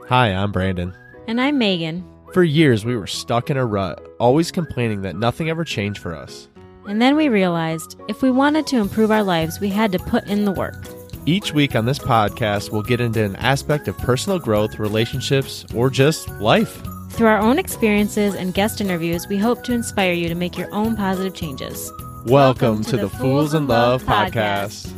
Hi, I'm Brandon. And I'm Megan. For years, we were stuck in a rut, always complaining that nothing ever changed for us. And then we realized if we wanted to improve our lives, we had to put in the work. Each week on this podcast, we'll get into an aspect of personal growth, relationships, or just life. Through our own experiences and guest interviews, we hope to inspire you to make your own positive changes. Welcome to the Fools in Love podcast.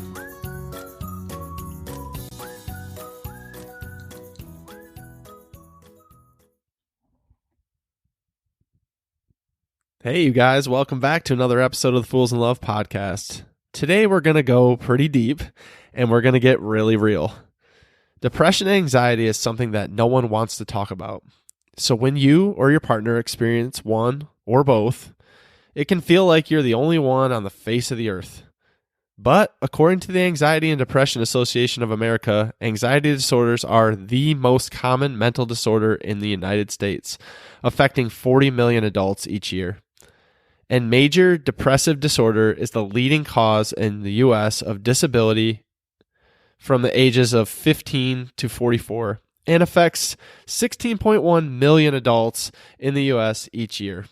Hey, you guys, welcome back to another episode of the Fools in Love podcast. Today, we're going to go pretty deep, and we're going to get really real. Depression and anxiety is something that no one wants to talk about. So when you or your partner experience one or both, it can feel like you're the only one on the face of the earth. But according to the Anxiety and Depression Association of America, anxiety disorders are the most common mental disorder in the United States, affecting 40 million adults each year. And major depressive disorder is the leading cause in the U.S. of disability from the ages of 15 to 44 and affects 16.1 million adults in the U.S. each year.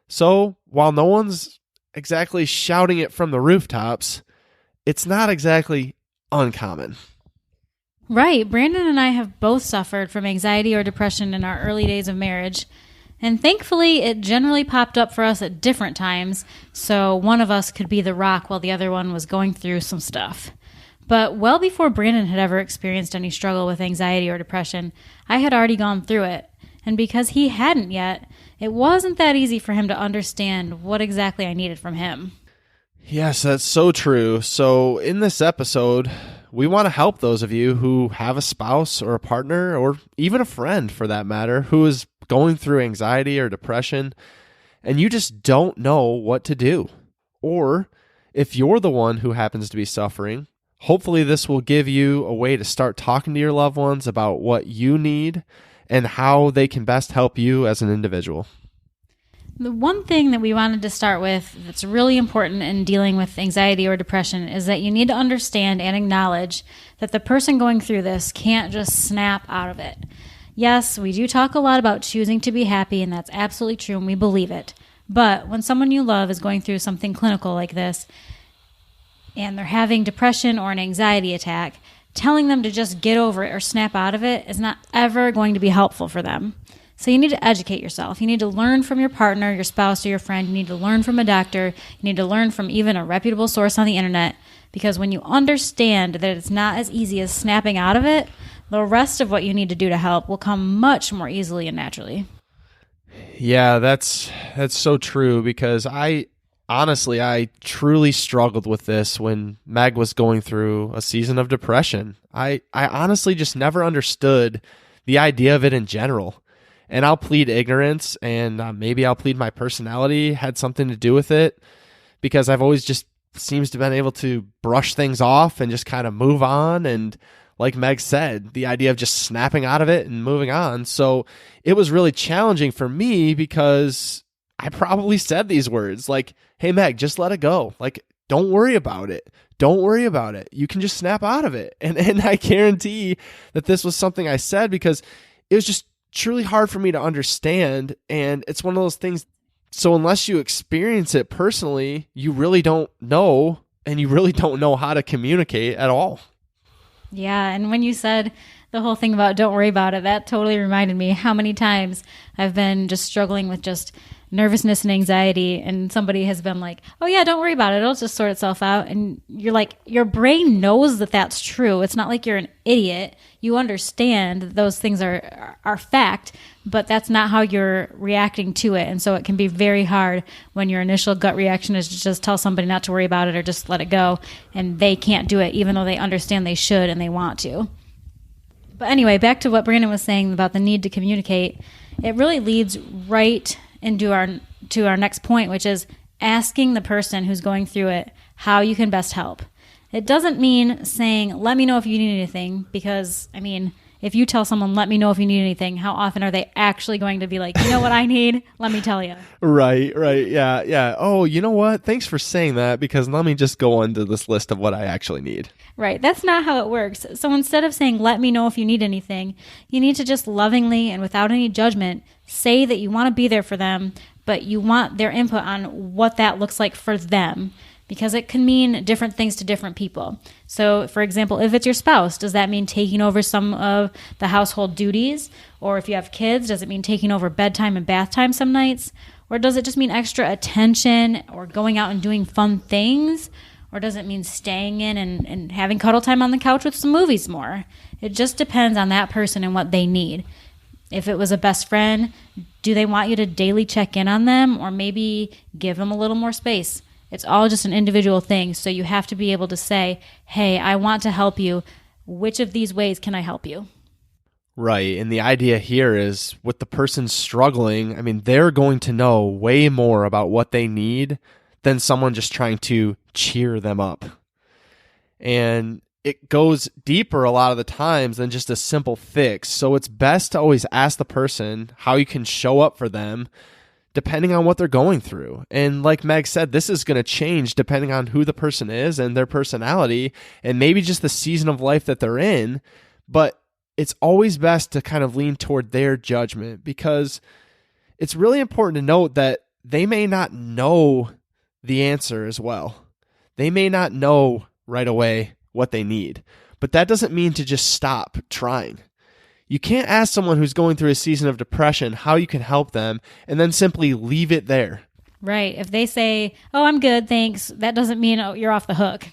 So while no one's exactly shouting it from the rooftops, it's not exactly uncommon. Right. Brandon and I have both suffered from anxiety or depression in our early days of marriage. And thankfully, it generally popped up for us at different times, so one of us could be the rock while the other one was going through some stuff. But well before Brandon had ever experienced any struggle with anxiety or depression, I had already gone through it. And because he hadn't yet, it wasn't that easy for him to understand what exactly I needed from him. Yes, that's so true. So in this episode, we want to help those of you who have a spouse or a partner or even a friend for that matter who is going through anxiety or depression and you just don't know what to do. Or if you're the one who happens to be suffering, hopefully this will give you a way to start talking to your loved ones about what you need and how they can best help you as an individual. The one thing that we wanted to start with that's really important in dealing with anxiety or depression is that you need to understand and acknowledge that the person going through this can't just snap out of it. Yes, we do talk a lot about choosing to be happy, and that's absolutely true, and we believe it. But when someone you love is going through something clinical like this, and they're having depression or an anxiety attack, telling them to just get over it or snap out of it is not ever going to be helpful for them. So you need to educate yourself. You need to learn from your partner, your spouse, or your friend. You need to learn from a doctor. You need to learn from even a reputable source on the internet. Because when you understand that it's not as easy as snapping out of it, the rest of what you need to do to help will come much more easily and naturally. Yeah, that's so true because I truly struggled with this when Meg was going through a season of depression. I honestly just never understood the idea of it in general. And I'll plead ignorance, and maybe I'll plead my personality had something to do with it because I've always just seems to been able to brush things off and just kind of move on. And like Meg said, the idea of just snapping out of it and moving on. So it was really challenging for me because I probably said these words like, hey, Meg, just let it go. Like, don't worry about it. Don't worry about it. You can just snap out of it. And I guarantee that this was something I said because it was just truly hard for me to understand. And it's one of those things. So unless you experience it personally, you really don't know, and you really don't know how to communicate at all. Yeah, and when you said the whole thing about don't worry about it, that totally reminded me how many times I've been just struggling with just nervousness and anxiety, and somebody has been like, oh yeah, don't worry about it, it'll just sort itself out. And you're like, your brain knows that that's true. It's not like you're an idiot. You understand that those things are fact, but that's not how you're reacting to it. And so it can be very hard when your initial gut reaction is to just tell somebody not to worry about it or just let it go, and they can't do it even though they understand they should and they want to. But anyway, back to what Brandon was saying about the need to communicate. It really leads right into our next point, which is asking the person who's going through it how you can best help. It doesn't mean saying, let me know if you need anything, because, I mean, if you tell someone, let me know if you need anything, how often are they actually going to be like, you know what I need? Let me tell you. Right. Yeah. Oh, you know what? Thanks for saying that, because let me just go into this list of what I actually need. Right. That's not how it works. So instead of saying, let me know if you need anything, you need to just lovingly and without any judgment say that you want to be there for them, but you want their input on what that looks like for them, because it can mean different things to different people. So, for example, if it's your spouse, does that mean taking over some of the household duties? Or if you have kids, does it mean taking over bedtime and bath time some nights? Or does it just mean extra attention or going out and doing fun things? Or does it mean staying in and having cuddle time on the couch with some movies more? It just depends on that person and what they need. If it was a best friend, do they want you to daily check in on them, or maybe give them a little more space? It's all just an individual thing, so you have to be able to say, hey, I want to help you. Which of these ways can I help you? Right. And the idea here is with the person struggling, I mean, they're going to know way more about what they need than someone just trying to cheer them up. And it goes deeper a lot of the times than just a simple fix. So it's best to always ask the person how you can show up for them depending on what they're going through. And like Meg said, this is going to change depending on who the person is and their personality and maybe just the season of life that they're in. But it's always best to kind of lean toward their judgment, because it's really important to note that they may not know the answer as well. They may not know right away what they need, but that doesn't mean to just stop trying. You can't ask someone who's going through a season of depression how you can help them and then simply leave it there. Right. If they say, oh, I'm good, thanks, that doesn't mean you're off the hook.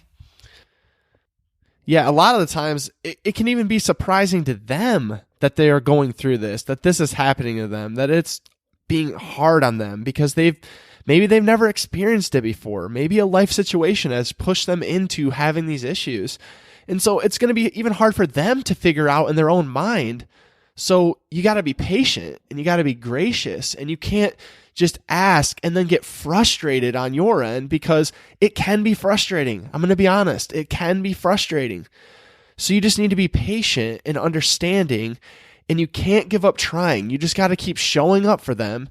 Yeah, a lot of the times it can even be surprising to them that they are going through this, that this is happening to them, that it's being hard on them because maybe they've never experienced it before. Maybe a life situation has pushed them into having these issues. And so it's going to be even hard for them to figure out in their own mind. So you got to be patient and you got to be gracious, and you can't just ask and then get frustrated on your end, because it can be frustrating. I'm going to be honest. It can be frustrating. So you just need to be patient and understanding, and you can't give up trying. You just got to keep showing up for them.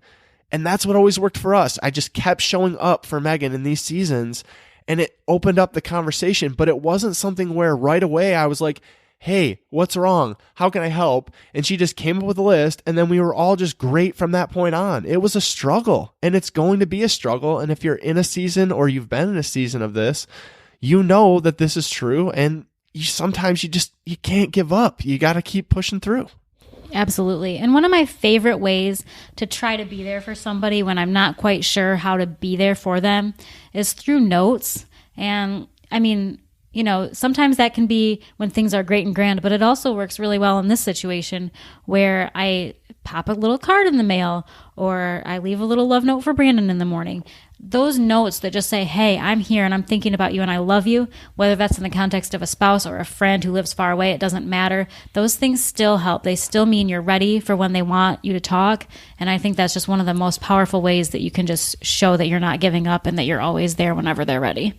And that's what always worked for us. I just kept showing up for Megan in these seasons, and it opened up the conversation, but it wasn't something where right away I was like, hey, what's wrong? How can I help? And she just came up with a list, and then we were all just great from that point on. It was a struggle, and it's going to be a struggle. And if you're in a season or you've been in a season of this, you know that this is true, and sometimes you can't give up. You got to keep pushing through. Absolutely. And one of my favorite ways to try to be there for somebody when I'm not quite sure how to be there for them is through notes. And I mean, sometimes that can be when things are great and grand, but it also works really well in this situation where I pop a little card in the mail, or I leave a little love note for Brandon in the morning. Those notes that just say, hey, I'm here and I'm thinking about you and I love you, whether that's in the context of a spouse or a friend who lives far away, it doesn't matter. Those things still help. They still mean you're ready for when they want you to talk. And I think that's just one of the most powerful ways that you can just show that you're not giving up and that you're always there whenever they're ready.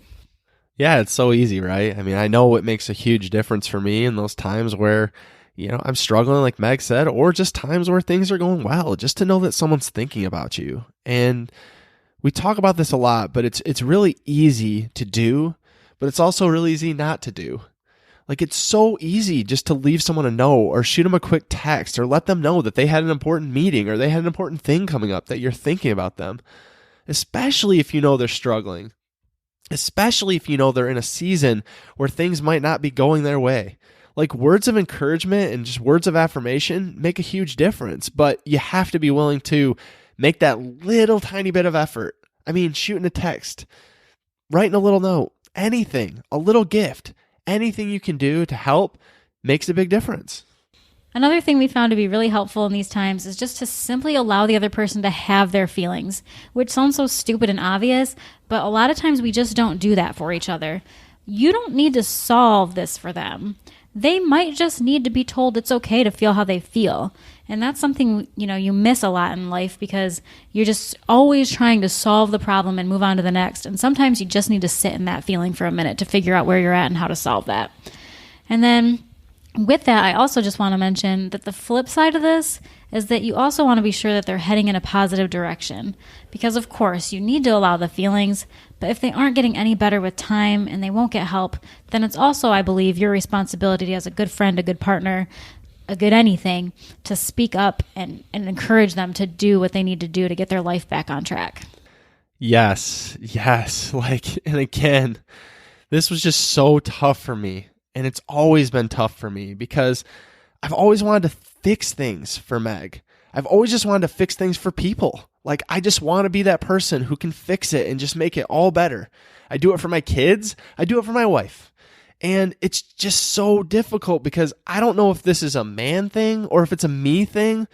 Yeah, it's so easy, right? I mean, I know it makes a huge difference for me in those times where, I'm struggling, like Meg said, or just times where things are going well, just to know that someone's thinking about you. And we talk about this a lot, but it's really easy to do, but it's also really easy not to do. Like, it's so easy just to leave someone a note or shoot them a quick text or let them know that they had an important meeting or they had an important thing coming up, that you're thinking about them, especially if you know they're struggling. Especially if you know they're in a season where things might not be going their way. Like, words of encouragement and just words of affirmation make a huge difference, but you have to be willing to make that little tiny bit of effort. I mean, shooting a text, writing a little note, anything, a little gift, anything you can do to help makes a big difference. Another thing we found to be really helpful in these times is just to simply allow the other person to have their feelings, which sounds so stupid and obvious, but a lot of times we just don't do that for each other. You don't need to solve this for them. They might just need to be told it's okay to feel how they feel. And that's something, you miss a lot in life because you're just always trying to solve the problem and move on to the next. And sometimes you just need to sit in that feeling for a minute to figure out where you're at and how to solve that. And then with that, I also just want to mention that the flip side of this is that you also want to be sure that they're heading in a positive direction. Because, of course, you need to allow the feelings, but if they aren't getting any better with time and they won't get help, then it's also, I believe, your responsibility as a good friend, a good partner, a good anything, to speak up and encourage them to do what they need to do to get their life back on track. Yes. And again, this was just so tough for me. And it's always been tough for me because I've always wanted to fix things for Meg. I've always just wanted to fix things for people. Like, I just want to be that person who can fix it and just make it all better. I do it for my kids. I do it for my wife. And it's just so difficult because I don't know if this is a man thing or if it's a me thing,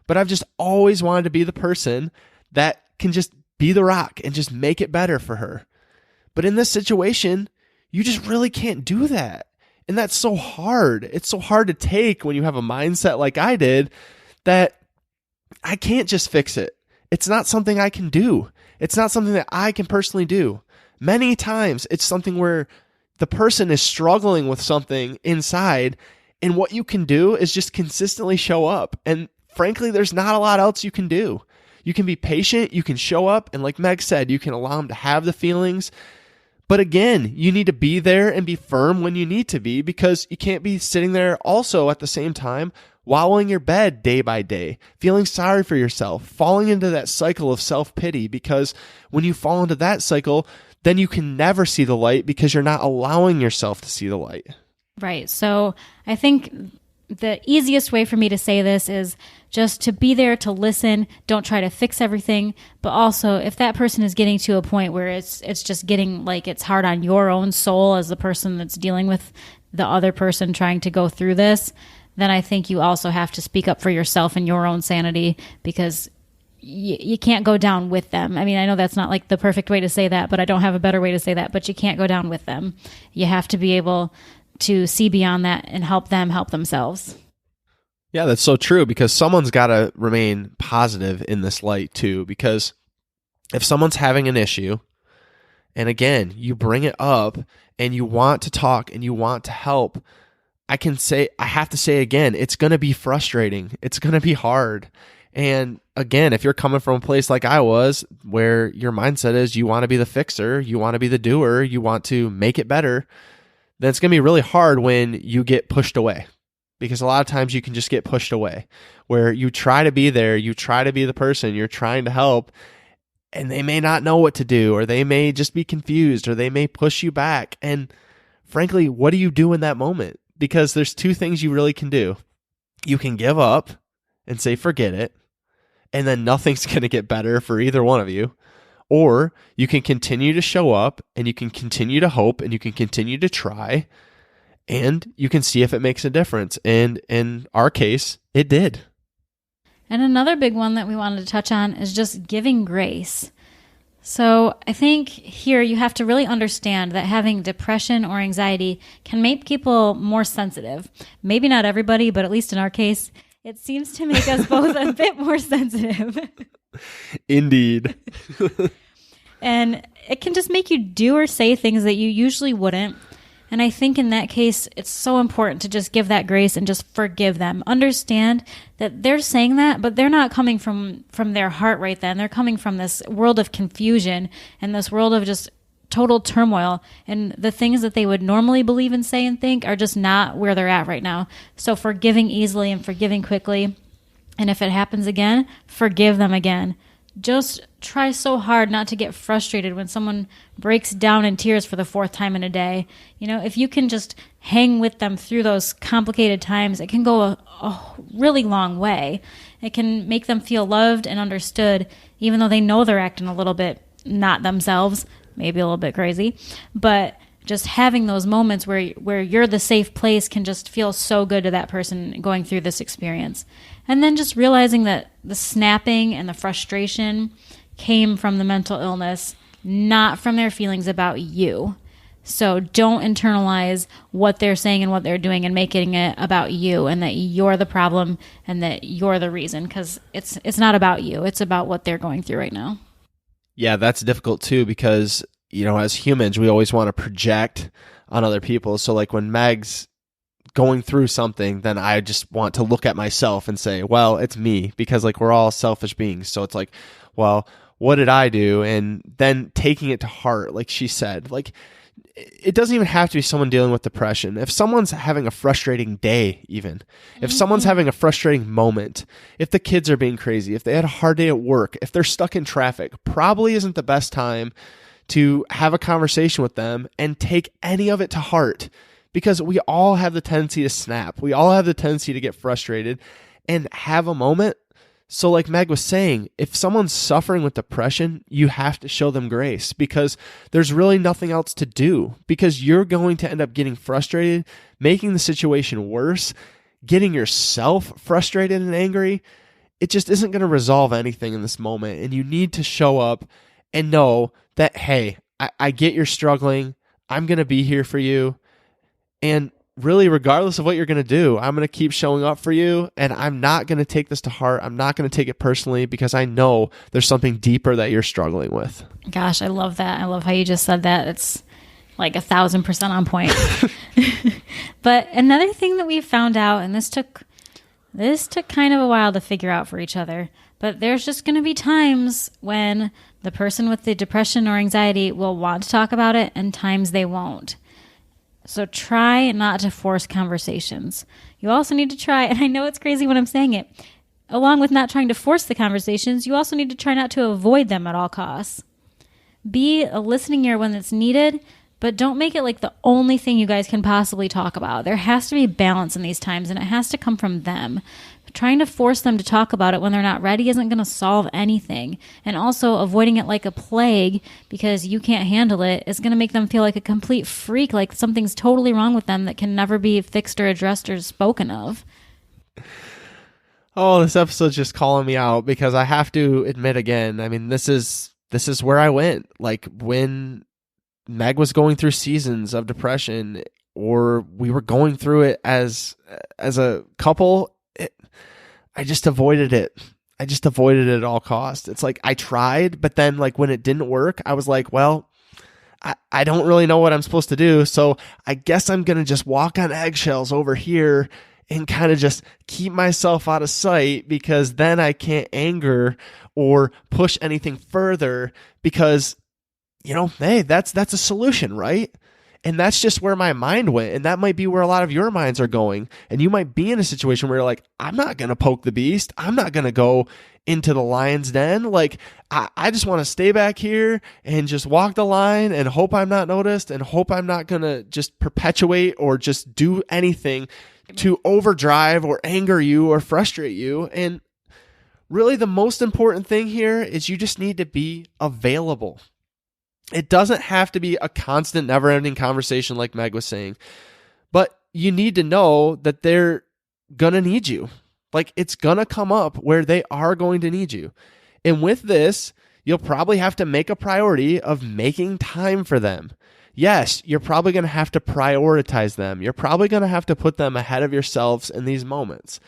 but I've just always wanted to be the person that can just be the rock and just make it better for her. But in this situation, you just really can't do that. And that's so hard. It's so hard to take when you have a mindset like I did that I can't just fix it. It's not something I can do. It's not something that I can personally do. Many times it's something where the person is struggling with something inside, and what you can do is just consistently show up. And frankly, there's not a lot else you can do. You can be patient, you can show up, and like Meg said, you can allow them to have the feelings. But again, you need to be there and be firm when you need to be, because you can't be sitting there also at the same time wallowing your bed day by day, feeling sorry for yourself, falling into that cycle of self-pity, because when you fall into that cycle, then you can never see the light because you're not allowing yourself to see the light. Right. So I think the easiest way for me to say this is just to be there to listen. Don't try to fix everything. But also, if that person is getting to a point where it's just getting like it's hard on your own soul as the person that's dealing with the other person trying to go through this, then I think you also have to speak up for yourself and your own sanity, because you can't go down with them. I mean, I know that's not like the perfect way to say that, but I don't have a better way to say that, but you can't go down with them. You have to be able to see beyond that and help them help themselves. Yeah, that's so true, because someone's got to remain positive in this light too, because if someone's having an issue, and again, you bring it up and you want to talk and you want to help, I have to say again, it's going to be frustrating. It's going to be hard. And again, if you're coming from a place like I was, where your mindset is you want to be the fixer, you want to be the doer, you want to make it better, then it's going to be really hard when you get pushed away. Because a lot of times you can just get pushed away, where you try to be there, you try to be the person, you're trying to help, and they may not know what to do, or they may just be confused, or they may push you back. And frankly, what do you do in that moment? Because there's two things you really can do. You can give up and say, forget it, and then nothing's going to get better for either one of you. Or you can continue to show up, and you can continue to hope, and you can continue to try, and you can see if it makes a difference. And in our case, it did. And another big one that we wanted to touch on is just giving grace. So I think here you have to really understand that having depression or anxiety can make people more sensitive. Maybe not everybody, but at least in our case, it seems to make us both a bit more sensitive. Indeed. And it can just make you do or say things that you usually wouldn't. And I think in that case, it's so important to just give that grace and just forgive them. Understand that they're saying that, but they're not coming from their heart right then. They're coming from this world of confusion and this world of just total turmoil. And the things that they would normally believe and say and think are just not where they're at right now. So forgiving easily and forgiving quickly. And if it happens again, forgive them again. Just try so hard not to get frustrated when someone breaks down in tears for the fourth time in a day. You know, if you can just hang with them through those complicated times, it can go a really long way. It can make them feel loved and understood, even though they know they're acting a little bit not themselves, maybe a little bit crazy. But just having those moments where you're the safe place can just feel so good to that person going through this experience. And then just realizing that the snapping and the frustration came from the mental illness, not from their feelings about you. So don't internalize what they're saying and what they're doing and making it about you and that you're the problem and that you're the reason, because it's not about you. It's about what they're going through right now. Yeah, that's difficult too, because, you know, as humans, we always want to project on other people. So like when Meg's going through something, then I just want to look at myself and say, well, it's me, because like we're all selfish beings. So it's like, well, what did I do? And then taking it to heart, like she said, like it doesn't even have to be someone dealing with depression. If someone's having a frustrating day, even if someone's having a frustrating moment, if the kids are being crazy, if they had a hard day at work, if they're stuck in traffic, probably isn't the best time to have a conversation with them and take any of it to heart, because we all have the tendency to snap. We all have the tendency to get frustrated and have a moment. So like Meg was saying, if someone's suffering with depression, you have to show them grace, because there's really nothing else to do, because you're going to end up getting frustrated, making the situation worse, getting yourself frustrated and angry. It just isn't going to resolve anything in this moment. And you need to show up and know that, hey, I get you're struggling. I'm going to be here for you. And really, regardless of what you're going to do, I'm going to keep showing up for you, and I'm not going to take this to heart. I'm not going to take it personally, because I know there's something deeper that you're struggling with. Gosh, I love that. I love how you just said that. It's like 1,000% on point. But another thing that we found out, and this took kind of a while to figure out for each other, but there's just going to be times when the person with the depression or anxiety will want to talk about it, and times they won't. So try not to force conversations. You also need to try, and I know it's crazy when I'm saying it, along with not trying to force the conversations, you also need to try not to avoid them at all costs. Be a listening ear when it's needed, but don't make it like the only thing you guys can possibly talk about. There has to be balance in these times, and it has to come from them. Trying to force them to talk about it when they're not ready isn't going to solve anything. And also avoiding it like a plague because you can't handle it is going to make them feel like a complete freak, like something's totally wrong with them that can never be fixed or addressed or spoken of. Oh, this episode's just calling me out, because I have to admit again, I mean, this is where I went. Like when Meg was going through seasons of depression, or we were going through it as a couple, I just avoided it. I just avoided it at all costs. It's like I tried, but then like when it didn't work, I was like, well, I don't really know what I'm supposed to do. So I guess I'm going to just walk on eggshells over here and kind of just keep myself out of sight, because then I can't anger or push anything further, because, you know, hey, that's a solution, right? And that's just where my mind went. And that might be where a lot of your minds are going. And you might be in a situation where you're like, I'm not going to poke the beast. I'm not going to go into the lion's den. Like, I just want to stay back here and just walk the line and hope I'm not noticed, and hope I'm not going to just perpetuate or just do anything to overdrive or anger you or frustrate you. And really the most important thing here is you just need to be available. It doesn't have to be a constant, never-ending conversation like Meg was saying, but you need to know that they're going to need you. Like, it's going to come up where they are going to need you. And with this, you'll probably have to make a priority of making time for them. Yes, you're probably going to have to prioritize them. You're probably going to have to put them ahead of yourselves in these moments.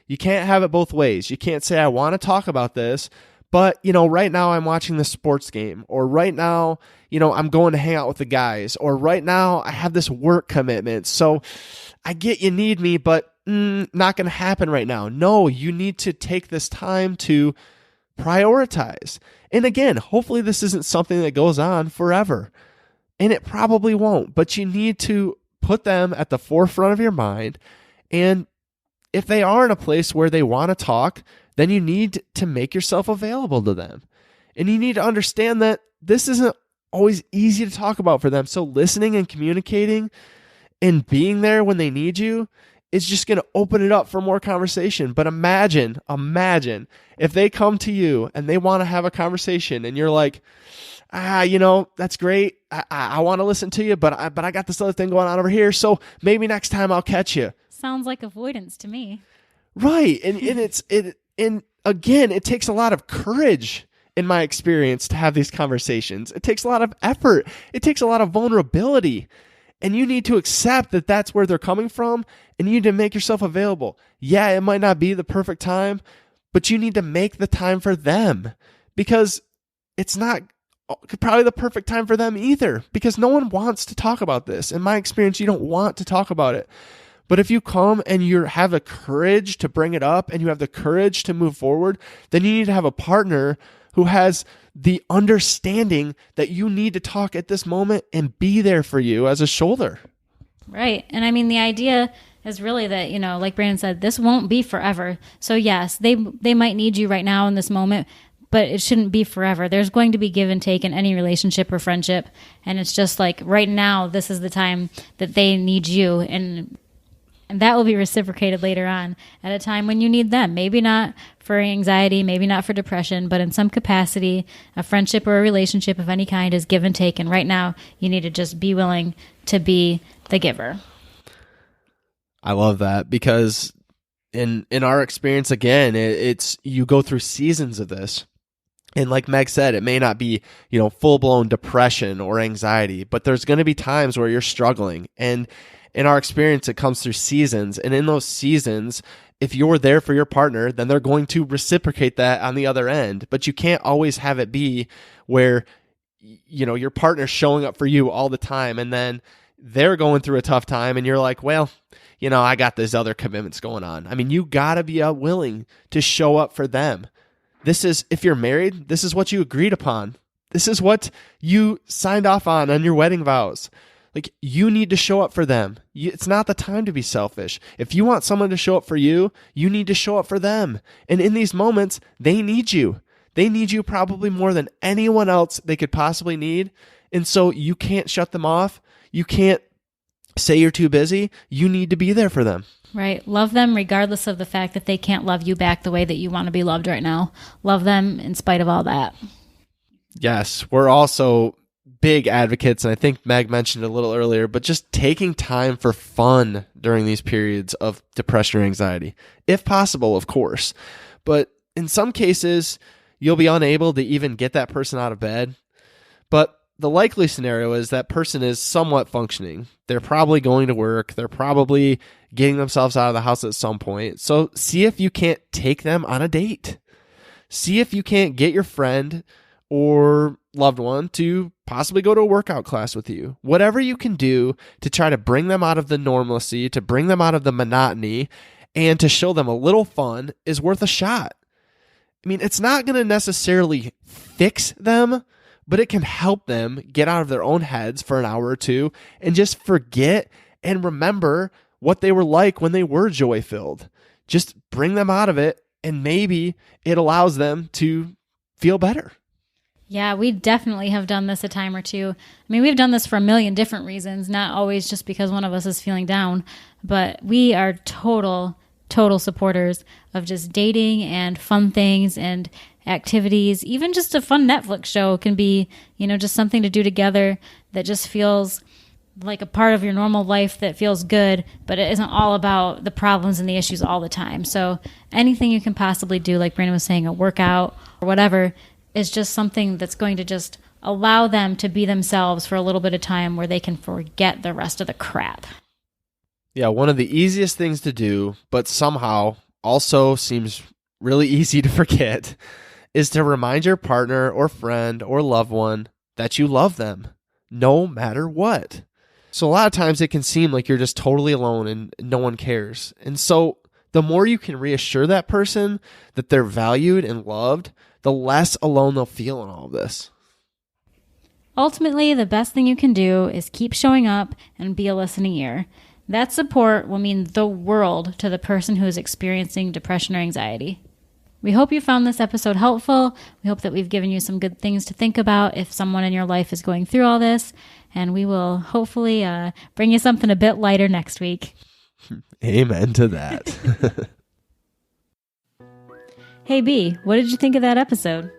You can't have it both ways. You can't say, I want to talk about this, but, you know, right now I'm watching the sports game, or right now, you know, I'm going to hang out with the guys, or right now I have this work commitment. So I get you need me, but not going to happen right now. No, you need to take this time to prioritize. And again, hopefully this isn't something that goes on forever, and it probably won't, but you need to put them at the forefront of your mind. And if they are in a place where they want to talk, then you need to make yourself available to them. And you need to understand that this isn't always easy to talk about for them. So listening and communicating and being there when they need you is just going to open it up for more conversation. But imagine if they come to you and they want to have a conversation and you're like, you know, that's great. I want to listen to you, but I got this other thing going on over here. So maybe next time I'll catch you. Sounds like avoidance to me. Right. And again, it takes a lot of courage, in my experience, to have these conversations. It takes a lot of effort. It takes a lot of vulnerability. And you need to accept that that's where they're coming from, and you need to make yourself available. Yeah, it might not be the perfect time, but you need to make the time for them, because it's not probably the perfect time for them either, because no one wants to talk about this. In my experience, you don't want to talk about it. But if you come and you have the courage to bring it up and you have the courage to move forward, then you need to have a partner who has the understanding that you need to talk at this moment and be there for you as a shoulder. Right. And I mean, the idea is really that, like Brandon said, this won't be forever. So yes, they might need you right now in this moment, but it shouldn't be forever. There's going to be give and take in any relationship or friendship. And it's just like right now, this is the time that they need you. And that will be reciprocated later on at a time when you need them. Maybe not for anxiety, maybe not for depression, but in some capacity, a friendship or a relationship of any kind is give and take. And right now, you need to just be willing to be the giver. I love that because in our experience, again, it's you go through seasons of this. And like Meg said, it may not be, full-blown depression or anxiety, but there's going to be times where you're struggling. And in our experience, it comes through seasons. And in those seasons, if you're there for your partner, then they're going to reciprocate that on the other end. But you can't always have it be where, your partner's showing up for you all the time. And then they're going through a tough time. And you're like, well, I got these other commitments going on. I mean, you got to be willing to show up for them. If you're married, this is what you agreed upon. This is what you signed off on your wedding vows. Like, you need to show up for them. It's not the time to be selfish. If you want someone to show up for you, you need to show up for them. And in these moments, they need you. They need you probably more than anyone else they could possibly need. And so you can't shut them off. You can't say you're too busy. You need to be there for them. Right. Love them regardless of the fact that they can't love you back the way that you want to be loved right now. Love them in spite of all that. Yes. We're also big advocates, and I think Meg mentioned it a little earlier, but just taking time for fun during these periods of depression or anxiety, if possible, of course. But in some cases, you'll be unable to even get that person out of bed. But the likely scenario is that person is somewhat functioning. They're probably going to work. They're probably getting themselves out of the house at some point. So see if you can't take them on a date. See if you can't get your friend or loved one to possibly go to a workout class with you. Whatever you can do to try to bring them out of the normalcy, to bring them out of the monotony, and to show them a little fun is worth a shot. I mean, it's not going to necessarily fix them, but it can help them get out of their own heads for an hour or two and just forget and remember what they were like when they were joy-filled. Just bring them out of it, and maybe it allows them to feel better. Yeah, we definitely have done this a time or two. I mean, we've done this for a million different reasons, not always just because one of us is feeling down, but we are total supporters of just dating and fun things and activities. Even just a fun Netflix show can be, just something to do together that just feels like a part of your normal life that feels good, but it isn't all about the problems and the issues all the time. So anything you can possibly do, like Brandon was saying, a workout or whatever, is just something that's going to just allow them to be themselves for a little bit of time where they can forget the rest of the crap. Yeah, one of the easiest things to do, but somehow also seems really easy to forget, is to remind your partner or friend or loved one that you love them, no matter what. So a lot of times it can seem like you're just totally alone and no one cares. And so the more you can reassure that person that they're valued and loved, the less alone they'll feel in all of this. Ultimately, the best thing you can do is keep showing up and be a listening ear. That support will mean the world to the person who is experiencing depression or anxiety. We hope you found this episode helpful. We hope that we've given you some good things to think about if someone in your life is going through all this. And we will hopefully bring you something a bit lighter next week. Amen to that. Hey B, what did you think of that episode?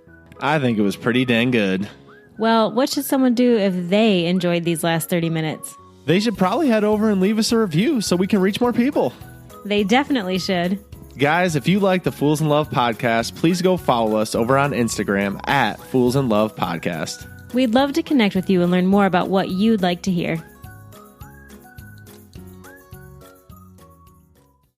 I think it was pretty dang good. Well, what should someone do if they enjoyed these last 30 minutes? They should probably head over and leave us a review so we can reach more people. They definitely should. Guys, if you like the Fools in Love podcast, please go follow us over on Instagram at Fools in Love Podcast. We'd love to connect with you and learn more about what you'd like to hear.